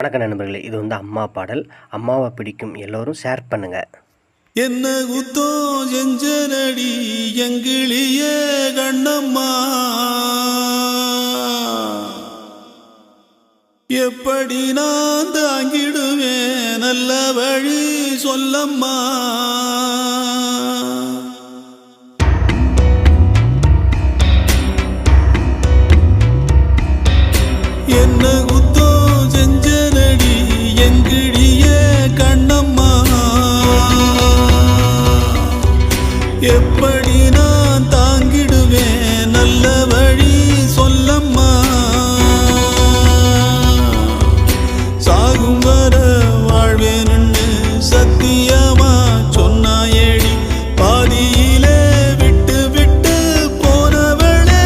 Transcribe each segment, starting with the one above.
வணக்கம் நண்பர்களே, இது அம்மா பாடல். அம்மாவை பிடிக்கும் எல்லோரும் ஷேர் பண்ணுங்க. என்ன குத்தோ செஞ்சனடி எங்கிளிய கண்ணம்மா, எப்படி நான் தாங்கிடுவேன் நல்ல வழி சொல்லம்மா. என்ன குத்தோ செஞ்சனடி எங்கிளிய கண்ணம்மா, எப்படி நான் தாங்கிடுவேன் நல்ல வழி சொல்லம்மா. சாகும் வர வாழ்வேன்னு சத்தியமா சொன்னாயேடி, பாதியிலே விட்டு விட்டு போனவளே.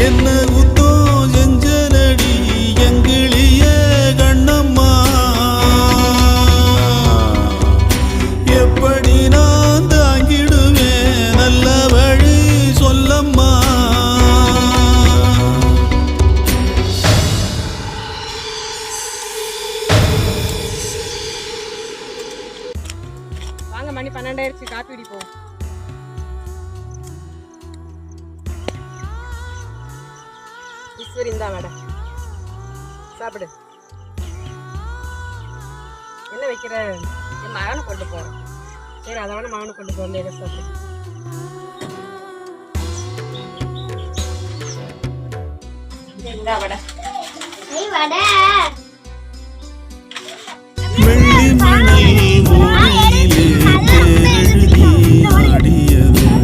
என்ன குத்தோ செஞ்சனடி எங்கிளிய கண்ணம்மா, எப்படி நான் தாங்கிடுவேன் நல்ல வழி சொல்லம்மா. வாங்க, மணி 12 ஆயிடுச்சு, காப்பி குடிப்போம். ஈஸ்வரி, இந்தா மேடம் சாப்பிடு. என்ன வைக்கிற? என் மகனை கொண்டு போறேன். சரி, அதை வேணா மகனை கொண்டு போறேன். எதை சாப்பிடு. இந்தா வடை. வெள்ளி மணல் மூலையிலே தேரெழுதி ஆடியதும்,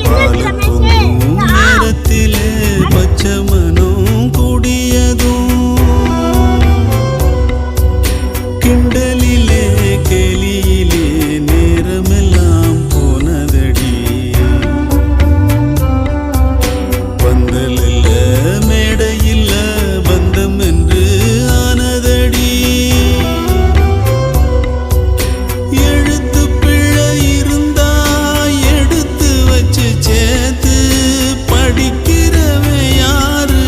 பாலக்கும் நேரத்திலே பச்சை மனம் கூடியதும், கிண்டலிலே கேலியிலே நேரமெல்லாம் போனதடி, பந்தலில்ல மேடையில்ல பந்தம் என்று ஆனதடி. எழுத்து பிழை இருந்தா எடுத்து வச்சு சேர்த்து படிக்கிறவன் யாரு?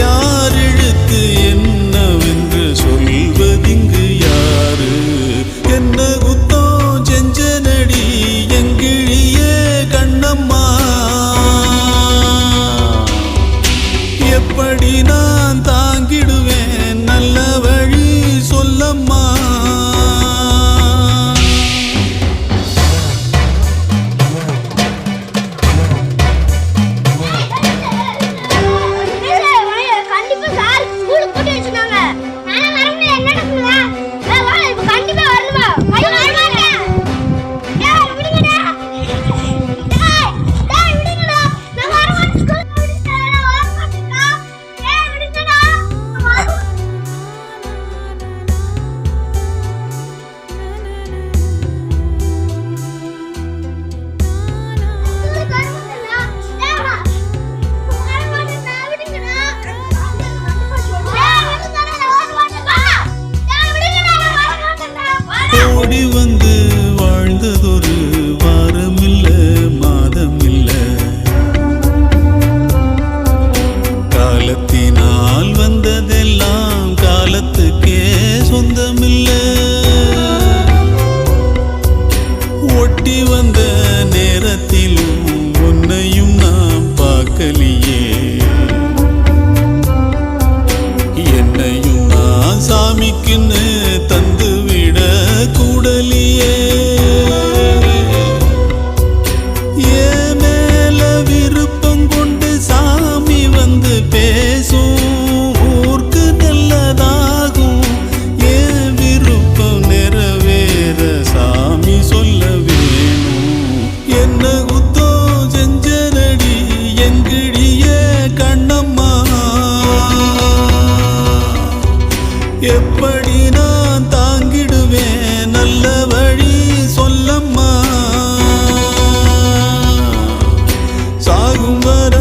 யார் எழுத்து என்னவென்று சொல்வதிங்கு யாரு? என்ன குத்தோ செஞ்சனடி எங்கிழிய கண்ணம்மா, எப்படி நான் தாங்கிடுவேன் நல்ல வழி சொல்லம்மா. கண்டிப்பா சார் ஸ்கூலுக்கு கூட்டி வச்சிருந்தாங்க. நானே வர முடியல. என்ன நடக்குதா? வா, இப்ப கண்டிப்பா வரணுமா? ஐயோ, வரமாட்டே. டேய், விடுங்கடா. டேய், விடுங்கடா. நான் வர மாட்டேன். ஸ்கூலுக்கு விடுங்கடா. வர மாட்டேன்டா. டேய், விடுங்கடா. ஸ்கூலுக்கு வர மாட்டேன்டா. டேய், வர மாட்டேன்டா. விடுங்கடா. ஓடி வந்து வாழ்ந்ததொரு வாரமில்ல மாதமில்ல, காலத்தினால் வந்ததெல்லாம் காலத்துக்கே சொந்தமில்ல. ஒட்டி வந்த நேரத்திலும் உன்னையும் நான் பார்க்கலியே, என்னையும் நான் சாமிக்குன்னு தந்து விட கூடலியே. ஏன் மேல விருப்பம் கொண்டு சாமி வந்து பேசும், ஊருக்கு நல்லதாகும். ஏன் விருப்பம் நிறைவேற சாமி சொல்ல வேணும். என்ன குத்தோ செஞ்சனடி எங்கிழிய கண்ணம்மா, எப்படி நான் தாங்கிடுவேன் நல்ல வழி சொல்லம்மா. சாகும் வர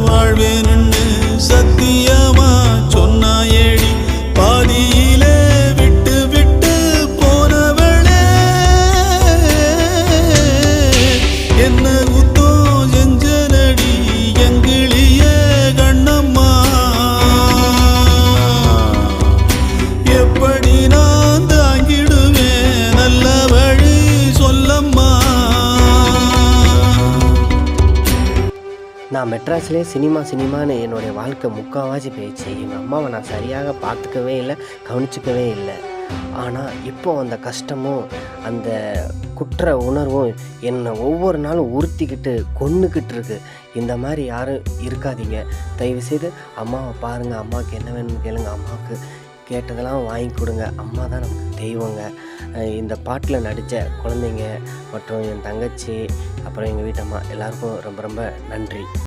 வாழ்வேன்னு சத்தியமா சொன்னாயேடி, பாதியிலே விட்டு விட்டு போனவளே. என்ன குத்தோ செஞ்சனடி எங்கிளிய நான் மெட்ராஸ்லேயே சினிமான்னு என்னுடைய வாழ்க்கை முக்கால்வாசி போயிடுச்சு. எங்கள் அம்மாவை நான் சரியாக பார்த்துக்கவே இல்லை, கவனிச்சிக்கவே இல்லை. ஆனால் இப்போ அந்த கஷ்டமும் அந்த குற்ற உணர்வும் என்னை ஒவ்வொரு நாளும் உறுத்திக்கிட்டு கொன்னுக்கிட்டு இருக்கு. இந்த மாதிரி யாரும் இருக்காதீங்க. தயவுசெய்து அம்மாவை பாருங்கள், அம்மாவுக்கு என்ன வேணும்னு கேளுங்க, அம்மாவுக்கு கேட்டதெல்லாம் வாங்கி கொடுங்க. அம்மா தான் நமக்கு தெய்வங்க. இந்த பாட்டில் நடித்த குழந்தைங்க மற்றும் என் தங்கச்சி, அப்புறம் எங்கள் வீட்டம்மா எல்லாருக்கும் ரொம்ப ரொம்ப நன்றி.